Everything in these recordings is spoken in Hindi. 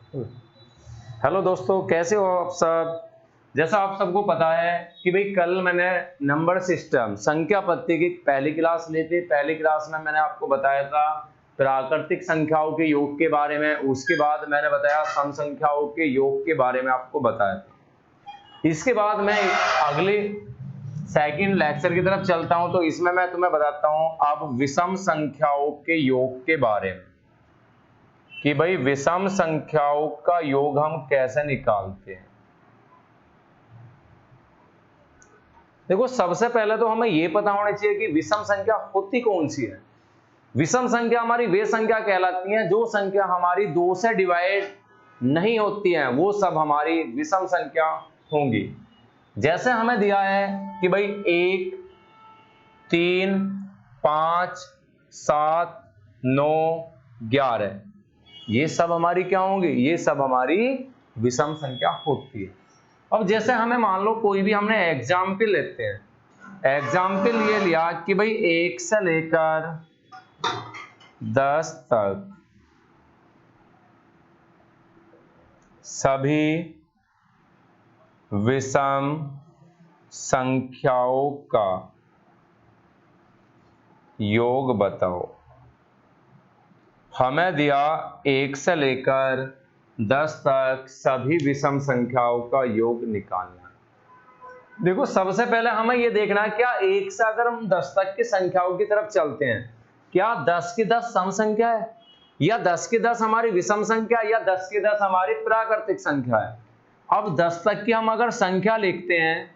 हेलो दोस्तों, कैसे हो आप सब। जैसा आप सबको पता है कि भाई कल मैंने नंबर सिस्टम संख्या पद्धति की पहली क्लास ली थी। पहली क्लास में मैंने आपको बताया था प्राकृतिक संख्याओं के योग के बारे में। उसके बाद मैंने बताया सम संख्याओं के योग के बारे में आपको बताया था। इसके बाद मैं अगले सेकंड लेक्चर की तरफ चलता हूं, तो इसमें मैं तुम्हें बताता हूं अब विषम संख्याओं के योग के बारे में कि भाई विषम संख्याओं का योग हम कैसे निकालते हैं। देखो, सबसे पहले तो हमें यह पता होना चाहिए कि विषम संख्या होती कौन सी है। विषम संख्या हमारी वे संख्या कहलाती हैं जो संख्या हमारी 2 से डिवाइड नहीं होती हैं, वो सब हमारी विषम संख्या होंगी। जैसे हमें दिया है कि भाई 1, 3, 5, 7, 9, 11, ये सब हमारी क्या होंगी, ये सब हमारी विषम संख्या होती है। अब जैसे हमें मान लो कोई भी हमने एग्जाम्पल लेते हैं, एग्जाम्पल ये लिया कि भाई 1 से लेकर 10 तक सभी विषम संख्याओं का योग बताओ। हमें दिया 1 से लेकर 10 तक सभी विषम संख्याओं का योग निकालना। देखो, सबसे पहले हमें यह देखना है क्या 1 से अगर हम 10 तक की संख्याओं की तरफ चलते हैं, क्या 10 की 10 सम संख्या है, या 10 की 10 हमारी विषम संख्या, या 10 की 10 हमारी प्राकृतिक संख्या है। अब 10 तक की हम अगर संख्या लिखते हैं,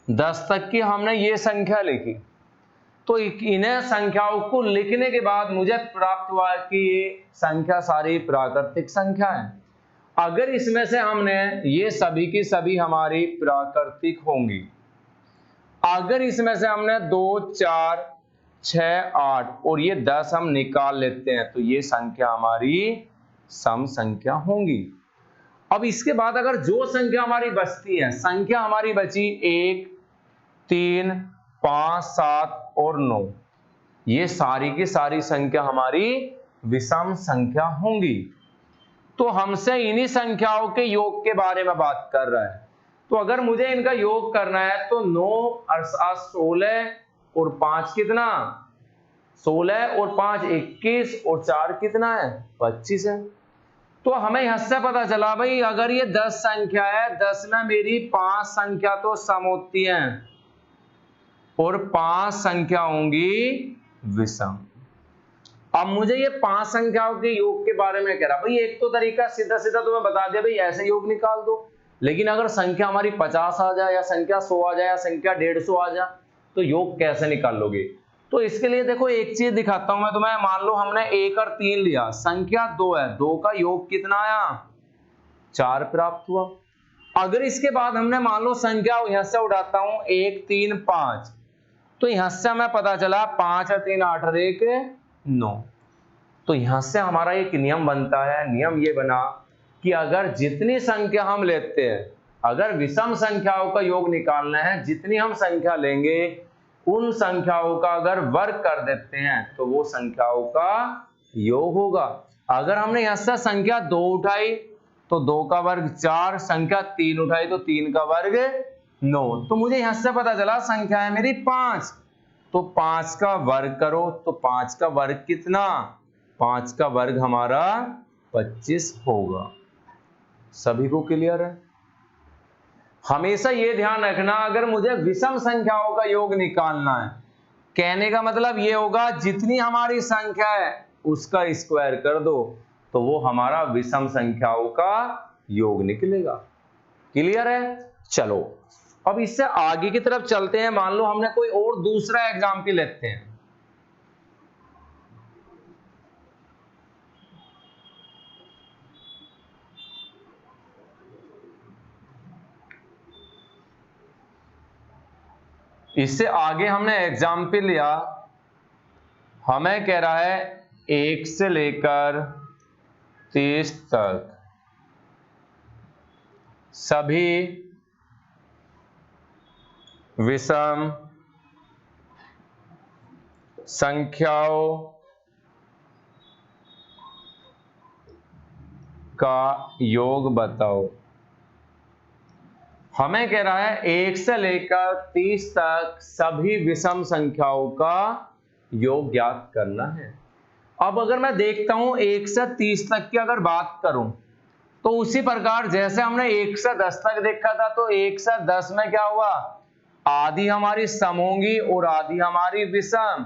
10 तक की हमने ये संख्या लिखी, तो इन्हें संख्याओं को लिखने के बाद मुझे प्राप्त हुआ कि ये संख्या सारी प्राकृतिक संख्या है। अगर इसमें से हमने ये सभी की सभी हमारी प्राकृतिक होंगी, अगर इसमें से हमने 2, 4, 6, 8 और ये 10 हम निकाल लेते हैं, तो ये संख्या हमारी सम संख्या होंगी। अब इसके बाद अगर जो संख्या हमारी बचती है, संख्या हमारी बची 1, 3, 5, 7 और 9, ये सारी की सारी संख्या हमारी विषम संख्या होंगी। तो हमसे इन्हीं संख्याओं के योग के बारे में बात कर रहा है। तो अगर मुझे इनका योग करना है तो 9 और 16 और 5 कितना, 16 और 5 21 और 4 कितना है, 25 है। तो हमें यहां से पता चला भाई अगर ये 10 संख्या है, 10 में मेरी 5 संख्या तो सम होती है और 5 संख्या होंगी विषम। अब मुझे ये 5 संख्याओं के योग के बारे में कह रहा भाई, एक तो तरीका सीधा सीधा तुम्हें बता दिया भाई ऐसे योग निकाल दो, लेकिन अगर संख्या हमारी 50 आ जाए, या संख्या 100 आ जाए, या संख्या 150 आ जाए, तो योग कैसे निकाल लोगे। तो इसके लिए देखो एक चीज दिखाता हूं मैं तुम्हें। मान लो हमने 1 और 3 लिया, संख्या 2 है, 2 का योग कितना आया, 4 प्राप्त हुआ। अगर इसके बाद हमने मान लो संख्या यहां से उठाता हूं 1, 3, 5, तो यहां से हमें पता चला 5 और 3 8 और 1 9। तो यहां से हमारा एक नियम बनता है, नियम ये बना कि अगर जितनी संख्या हम लेते हैं, अगर विषम संख्याओं का योग निकालना है, जितनी हम संख्या लेंगे उन संख्याओं का अगर वर्ग कर देते हैं तो वो संख्याओं का योग होगा। अगर हमने यहां से संख्या 2 उठाई तो 2 का वर्ग 4, संख्या 3 उठाई तो 3 का वर्ग 9, तो मुझे यहां से पता चला संख्या है मेरी 5, तो 5 का वर्ग करो तो 5 का वर्ग कितना, 5 का वर्ग हमारा 25 होगा। सभी को क्लियर है। हमेशा ये ध्यान रखना अगर मुझे विषम संख्याओं का योग निकालना है, कहने का मतलब ये होगा जितनी हमारी संख्या है उसका स्क्वायर कर दो तो वो हमारा विषम संख्याओं का योग निकलेगा। क्लियर है। चलो अब इससे आगे की तरफ चलते हैं। मान लो हमने कोई और दूसरा एग्जाम्पल लेते हैं। इससे आगे हमने एग्जाम्पल लिया, हमें कह रहा है 1 से लेकर 30 तक सभी विषम संख्याओं का योग बताओ। हमें कह रहा है 1 से लेकर 30 तक सभी विषम संख्याओं का योग ज्ञात करना है। अब अगर मैं देखता हूं 1 से 30 तक की अगर बात करूं तो उसी प्रकार जैसे हमने 1 से 10 तक देखा था, तो 1 से 10 में क्या हुआ, आधी हमारी सम होंगी और आधी हमारी विषम।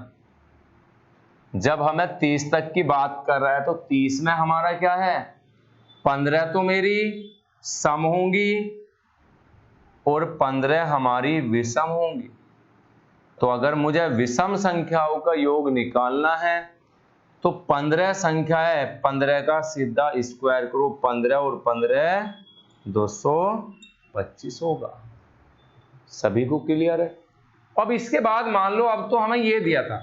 जब हमें 30 तक की बात कर रहा है तो 30 में हमारा क्या है, 15 तो मेरी सम होंगी और 15 हमारी विषम होंगी। तो अगर मुझे विषम संख्याओं का योग निकालना है तो 15 संख्या है, 15 का सीधा स्क्वायर करो, 15 और 15 225 होगा। सभी को क्लियर है। अब इसके बाद मान लो, अब तो हमें ये दिया था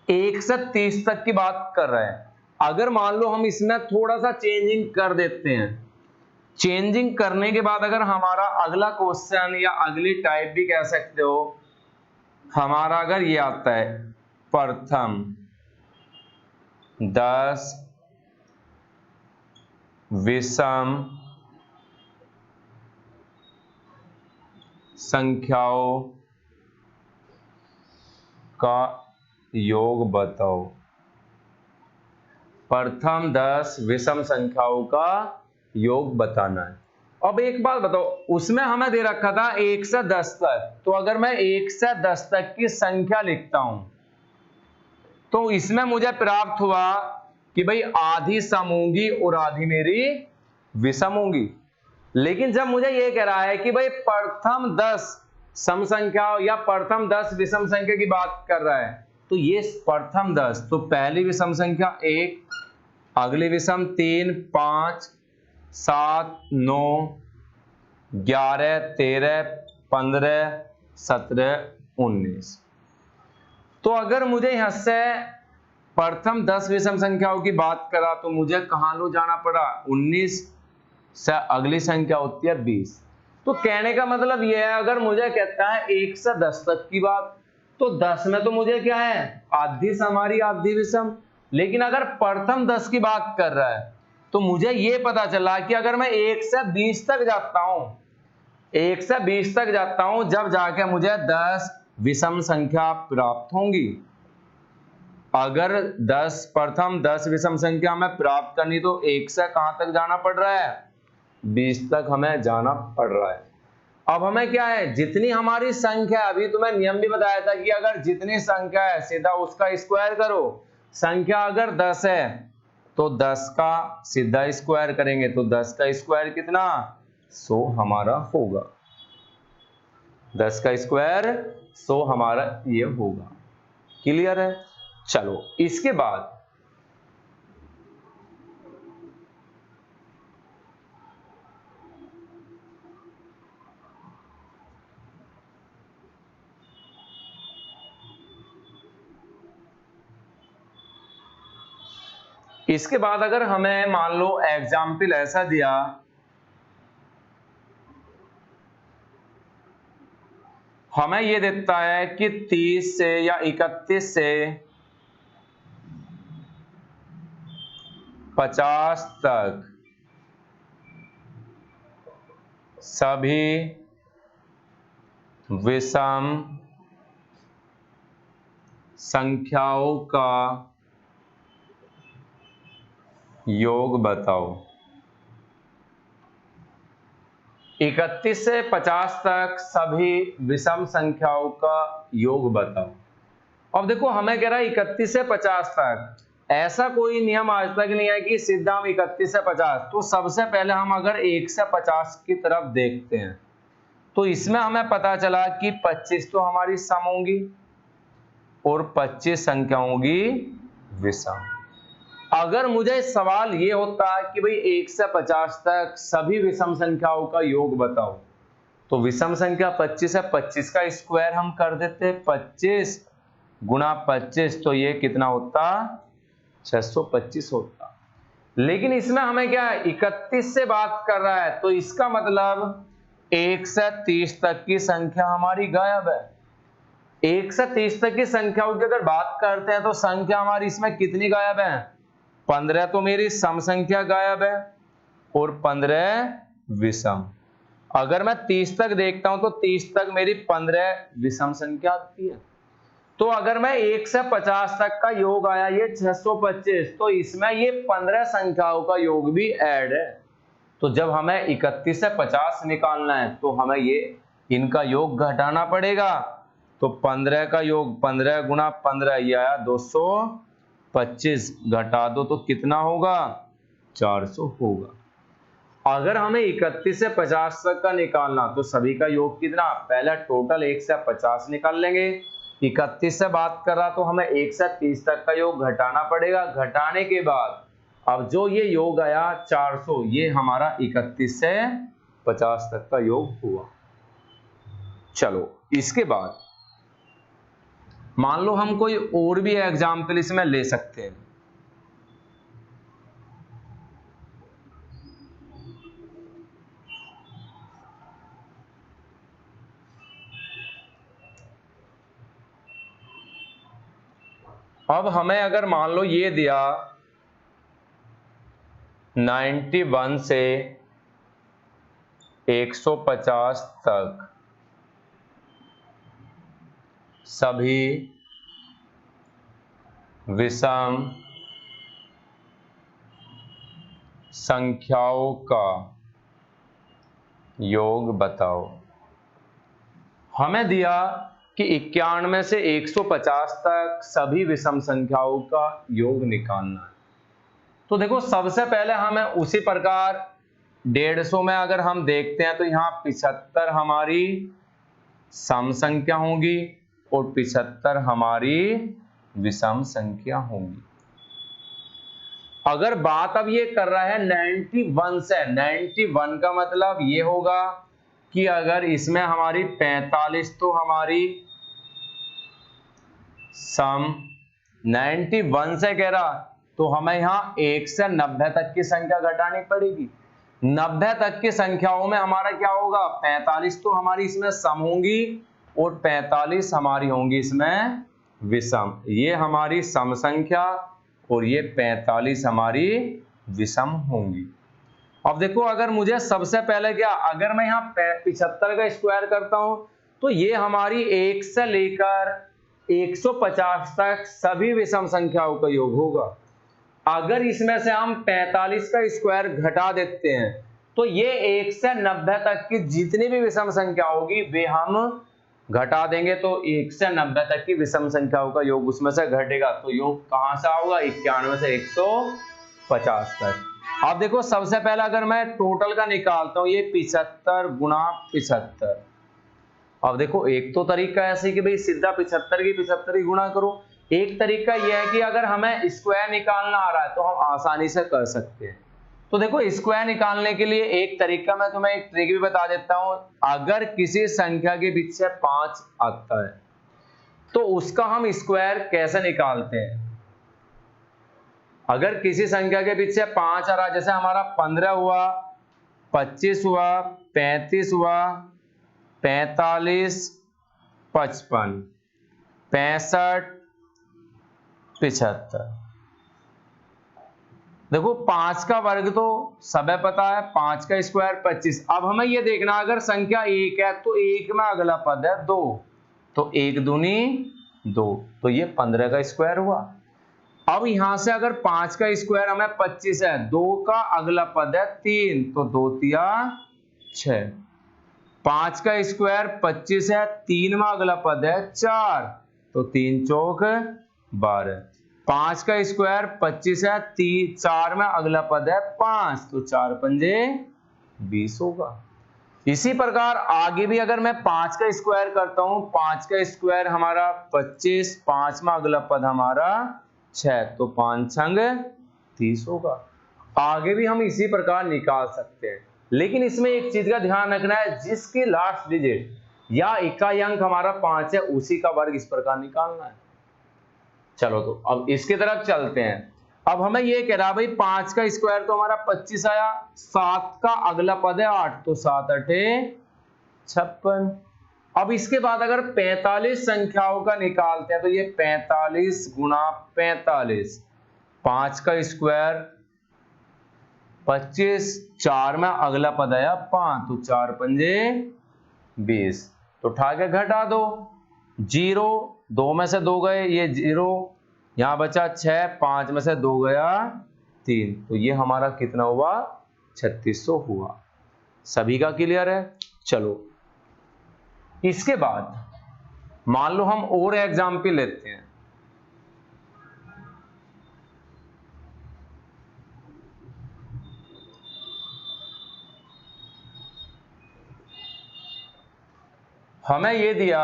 1 से 30 तक की बात कर रहे हैं। अगर मान लो हम इसमें थोड़ा सा चेंजिंग कर देते हैं, चेंजिंग करने के बाद अगर हमारा अगला क्वेश्चन या अगली टाइप भी कह सकते हो, हमारा अगर ये आता है प्रथम 10 विषम संख्याओं का योग बताओ। प्रथम 10 विषम संख्याओं का योग बताना है। अब एक बात बताओ, उसमें हमें दे रखा था 1 से 10 तक, तो अगर मैं 1 से 10 तक की संख्या लिखता हूं तो इसमें मुझे प्राप्त हुआ कि भाई आधी सम होंगी और आधी मेरी विषम होंगी। लेकिन जब मुझे यह कह रहा है कि भाई प्रथम 10 सम संख्या या प्रथम 10 विषम संख्या की बात कर रहा है, तो ये प्रथम 10, तो पहली विषम संख्या 1, अगली विषम 3, 5, 7, 9, 11, 13, 15, 17, 19। तो अगर मुझे यहां से प्रथम 10 विषम संख्याओं की बात करा तो मुझे कहां लो जाना पड़ा, 19 से अगली संख्या होती है 20। तो कहने का मतलब यह है, अगर मुझे कहता है 1 से 10 तक की बात, तो 10 में तो मुझे क्या है, आधी सम हमारी आधी विषम। लेकिन अगर प्रथम 10 की बात कर रहा है तो मुझे यह पता चला कि अगर मैं 1 से 20 तक जाता हूं, 1 से 20 तक जाता हूं, जब जाके मुझे 10 विषम संख्या प्राप्त होंगी। अगर 10 प्रथम 10 विषम संख्या हमें प्राप्त करनी तो 1 से कहां तक जाना पड़ रहा है, 20 तक हमें जाना पड़ रहा है। अब हमें क्या है, जितनी हमारी संख्या, अभी तुम्हें नियम भी बताया था कि अगर जितनी संख्या है सीधा उसका स्क्वायर करो। संख्या अगर 10 है तो 10 का सीधा स्क्वायर करेंगे तो 10 का स्क्वायर कितना, 100 हमारा होगा। 10 का स्क्वायर 100 हमारा ये होगा। क्लियर है। चलो इसके बाद अगर हमें मान लो एग्जाम्पल ऐसा दिया, हमें यह देता है कि 30 से या 31 से 50 तक सभी विषम संख्याओं का योग बताओ। 31 से 50 तक सभी विषम संख्याओं का योग बताओ। अब देखो हमें कह रहा है 31 से 50 तक, ऐसा कोई नियम आज तक नहीं है कि सीधा हम 31 से 50। तो सबसे पहले हम अगर 1 से 50 की तरफ देखते हैं तो इसमें हमें पता चला कि 25 तो हमारी सम होंगी और 25 संख्या होगी विषम। अगर मुझे सवाल ये होता है कि भाई 1 से 50 तक सभी विषम संख्याओं का योग बताओ, तो विषम संख्या 25 है, 25 का स्क्वायर हम कर देते, 25 गुणा 25, तो ये कितना होता, 625 होता। लेकिन इसमें हमें क्या है, 31 से बात कर रहा है, तो इसका मतलब 1 से 30 तक की संख्या हमारी गायब है। 1 से 30 तक की संख्याओं की अगर बात करते हैं तो संख्या हमारी इसमें कितनी गायब है, 15 तो मेरी सम संख्या गायब है और 15 विषम। अगर मैं 30 तक देखता हूं तो 30 तक मेरी 15 विषम संख्या आती है। तो अगर मैं 1 से 50 तक का योग आया ये 625, तो इसमें ये 15 संख्याओं का योग भी ऐड है। तो जब हमें 31 से 50 निकालना है तो हमें ये इनका योग घटाना पड़ेगा। तो 15 का योग 15 गुणा 15 ये आया 225, घटा दो तो कितना होगा 400 होगा। अगर हमें 31 से 50 तक का निकालना तो सभी का योग कितना, पहले टोटल 1 से 50 निकाल लेंगे। 31 से बात कर रहा तो हमें 1 से 30 तक का योग घटाना पड़ेगा। घटाने के बाद अब जो ये योग आया 400, ये हमारा 31 से 50 तक का योग हुआ। चलो इसके बाद मान लो हम कोई और भी एग्जाम्पल इसमें ले सकते हैं। अब हमें अगर मान लो ये दिया 91 से 150 तक सभी विषम संख्याओं का योग बताओ। हमें दिया कि 91 से 150 तक सभी विषम संख्याओं का योग निकालना है। तो देखो सबसे पहले हमें उसी प्रकार 150 में अगर हम देखते हैं तो यहाँ 75 हमारी सम संख्या होगी और 75 हमारी विषम संख्या होगी। अगर बात अब ये कर रहा है 91 से, 91 का मतलब ये होगा कि अगर इसमें हमारी 45 तो हमारी सम 91 से कह रहा, तो हमें यहां 1 से 90 तक की संख्या घटानी पड़ेगी। 90 तक की संख्याओं में हमारा क्या होगा, 45 तो हमारी इसमें सम होंगी और 45 हमारी होंगी इसमें विषम। ये हमारी सम संख्या और ये 45 हमारी विषम होंगी। अब देखो अगर मुझे सबसे पहले क्या, अगर मैं यहाँ 75 का स्क्वायर करता हूं तो ये हमारी 1 से लेकर 150 तक सभी विषम संख्याओं का योग होगा। अगर इसमें से हम 45 का स्क्वायर घटा देते हैं तो ये 1 से 90 तक की जितनी भी विषम संख्या होगी वे हम घटा देंगे, तो 1 से 90 तक की विषम संख्याओं का योग उसमें से घटेगा। तो योग कहां से होगा, 91 से 150 तक। अब देखो सबसे पहला अगर मैं टोटल का निकालता हूं, ये 75 गुणा 75। अब देखो एक तो तरीका ऐसे कि भाई सीधा 75 की 75 ही गुणा करो। एक तरीका यह है कि अगर हमें स्क्वायर निकालना आ रहा है तो हम आसानी से कर सकते हैं। तो देखो स्क्वायर निकालने के लिए एक तरीका मैं तुम्हें एक ट्रिक भी बता देता हूं। अगर किसी संख्या के पीछे 5 आता है तो उसका हम स्क्वायर कैसे निकालते हैं। अगर किसी संख्या के पीछे 5 आ रहा, जैसे हमारा 15 हुआ, 25 हुआ, 35 हुआ, 45, 55, 65, 75। देखो 5 का वर्ग तो सबे पता है, 5 का स्क्वायर 25। अब हमें ये देखना अगर संख्या 1 है तो 1 में अगला पद है 2, तो 1 दूनी 2, तो ये 15 का स्क्वायर हुआ। अब यहां से अगर 5 का स्क्वायर हमें 25 है, 2 का अगला पद है 3, तो 2 तिया 6। 5 का स्क्वायर 25 है, 3 में अगला पद है 4, तो 3 चौक 12। 5 का स्क्वायर 25 है, 4 में अगला पद है 5, तो 4 पंजे 20 होगा। इसी प्रकार आगे भी अगर मैं 5 का स्क्वायर करता हूं, 5 का स्क्वायर हमारा 25, 5 में अगला पद हमारा 6, तो 5 छंग 30 होगा। आगे भी हम इसी प्रकार निकाल सकते हैं, लेकिन इसमें एक चीज का ध्यान रखना है, जिसकी लास्ट डिजिट या इकाई अंक हमारा 5 है उसी का वर्ग इस प्रकार निकालना है। चलो तो अब इसकी तरफ चलते हैं। अब हमें ये कह रहा भाई 5 का स्क्वायर तो हमारा 25 आया, 7 का अगला पद है 8, तो 7 अठे 56। अब इसके बाद अगर 45 संख्याओं का निकालते हैं तो ये 45 गुणा 45, 5 का स्क्वायर 25, 4 में अगला पद आया 5, तो 4 पंजे 20, तो उठा के घटा दो। 0, 2 में से 2 गए, ये 0, यहां बचा 6, 5 में से 2 गया 3, तो ये हमारा कितना हुआ? 3600 हुआ। सभी का क्लियर है? चलो इसके बाद मान लो हम और एग्जाम्पल लेते हैं। हमें ये दिया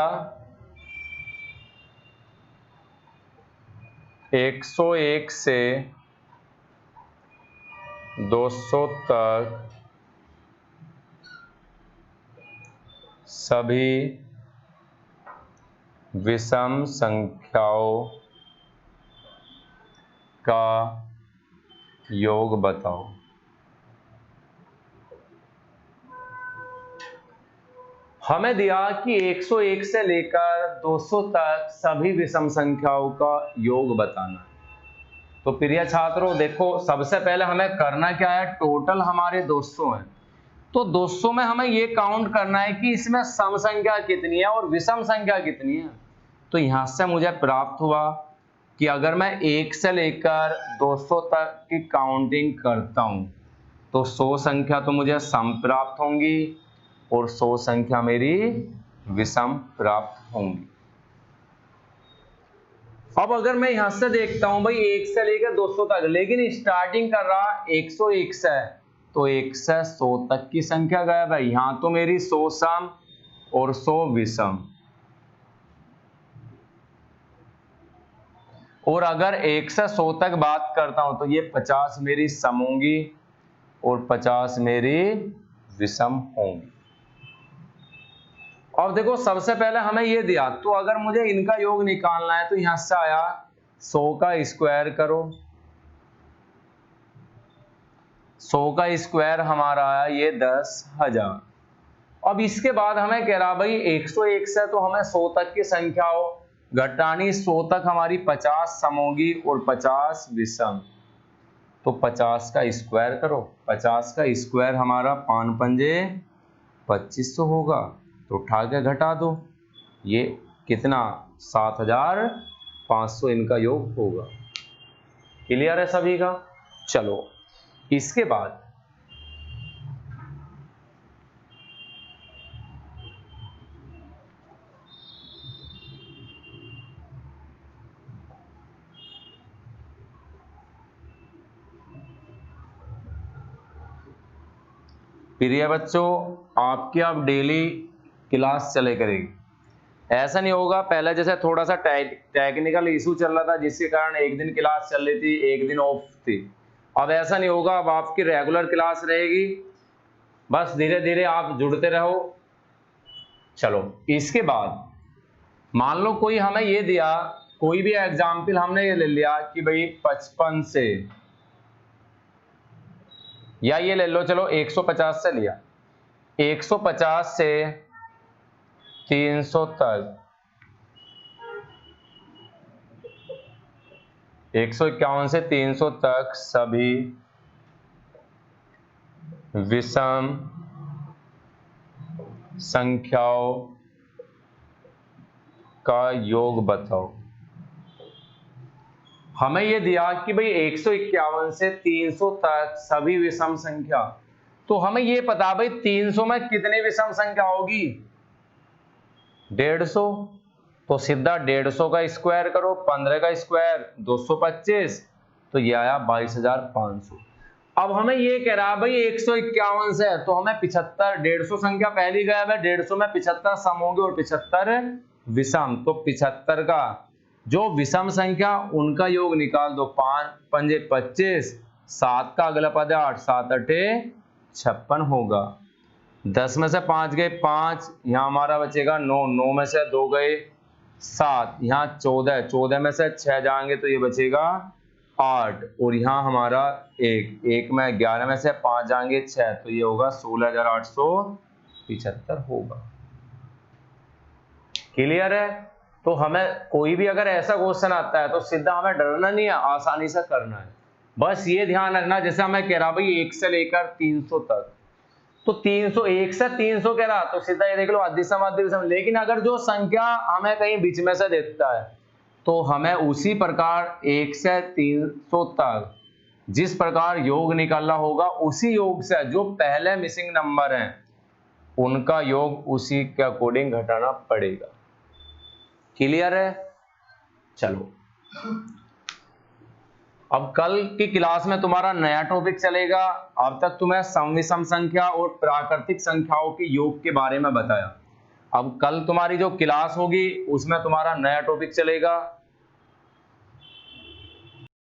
101 से 200 तक सभी विषम संख्याओं का योग बताओ। हमें दिया कि 101 से लेकर 200 तक सभी विषम संख्याओं का योग बताना। तो प्रिय छात्रों देखो, सबसे पहले हमें करना क्या है? टोटल हमारे 200 हैं, तो 200 में हमें ये काउंट करना है कि इसमें सम संख्या कितनी है और विषम संख्या कितनी है। तो यहां से मुझे प्राप्त हुआ कि अगर मैं 1 से लेकर 200 तक की काउंटिंग करता हूं तो 100 संख्या तो मुझे सम प्राप्त होंगी और 100 संख्या मेरी विषम प्राप्त होंगी। अब अगर मैं यहां से देखता हूं भाई 1 से लेकर 200 तक, लेकिन स्टार्टिंग कर रहा 101 से, तो 1 से 100 तक की संख्या गायब है। यहां तो मेरी 100 सम और 100 विषम, और अगर 1 से 100 तक बात करता हूं तो ये 50 मेरी सम होंगी और 50 मेरी विषम होंगी। और देखो सबसे पहले हमें ये दिया, तो अगर मुझे इनका योग निकालना है तो यहां से आया 100 का स्क्वायर करो, 100 का स्क्वायर हमारा आया ये 10,000। अब इसके बाद हमें कह रहा भाई 101 से तो हमें 100 तक की संख्या हो घटानी, 100 तक हमारी 50 सम होगी और 50 विषम, तो 50 का स्क्वायर करो। 50 का स्क्वायर हमारा 5 पंजे 2500 होगा, तो उठा के घटा दो, ये कितना? 7500 इनका योग होगा। क्लियर है सभी का? चलो इसके बाद प्रिय बच्चों, आपकी अब डेली क्लास चले करेगी। ऐसा नहीं होगा पहले जैसे थोड़ा सा टेक्निकल इशू चल रहा था जिसके कारण एक दिन क्लास चल रही थी, एक दिन ऑफ थी। अब ऐसा नहीं होगा, अब आपकी रेगुलर क्लास रहेगी, बस धीरे धीरे आप जुड़ते रहो। चलो इसके बाद मान लो कोई हमें ये दिया, कोई भी एग्जाम्पल हमने ये ले लिया कि भाई 55 से, या ये ले लो चलो 150 से लिया, 150 से 300 तक, 151 से 300 तक सभी विषम संख्याओं का योग बताओ। हमें यह दिया कि भाई 151 से 300 तक सभी विषम संख्या, तो हमें यह पता भाई 300 में कितनी विषम संख्या होगी? 150, तो सीधा 150 का स्क्वायर करो, 15 का स्क्वायर 225, तो ये आया 22,500। अब हमें ये कह रहा है भाई 151 से, तो हमें 75, 150 संख्या पहली गायब है, 150 में 75 सम होंगे और 75 विषम, तो 75 का जो विषम संख्या उनका योग निकाल दो। 5 पंजे 25, 7 का अगला पद है 8, 7 अठे 56 होगा। 10 में से 5 गए 5, यहाँ हमारा बचेगा 9, 9 में से 2 गए 7, यहाँ 14, 14 में से 6 जाएंगे तो ये बचेगा 8, और यहाँ हमारा 1, 1 में 11 में से 5 जाएंगे 6, तो ये होगा 16,875 होगा। क्लियर है? तो हमें कोई भी अगर ऐसा क्वेश्चन आता है तो सीधा हमें डरना नहीं है, आसानी से करना है। बस ये ध्यान रखना, जैसे मैं कह रहा भाई 1 से लेकर 300 तक, तो 301 से 300 कह रहा तो सीधा ये देख लो अदिशम अदिशम। लेकिन अगर जो संख्या हमें कहीं बीच में से देता है तो हमें उसी प्रकार 1 से 300 तक जिस प्रकार योग निकालना होगा, उसी योग से जो पहले मिसिंग नंबर हैं उनका योग उसी के अकॉर्डिंग घटाना पड़ेगा। क्लियर है? चलो अब कल की क्लास में तुम्हारा नया टॉपिक चलेगा। अब तक तुम्हें सम विषम संख्या और प्राकृतिक संख्याओं के योग के बारे में बताया। अब कल तुम्हारी जो क्लास होगी उसमें तुम्हारा नया टॉपिक चलेगा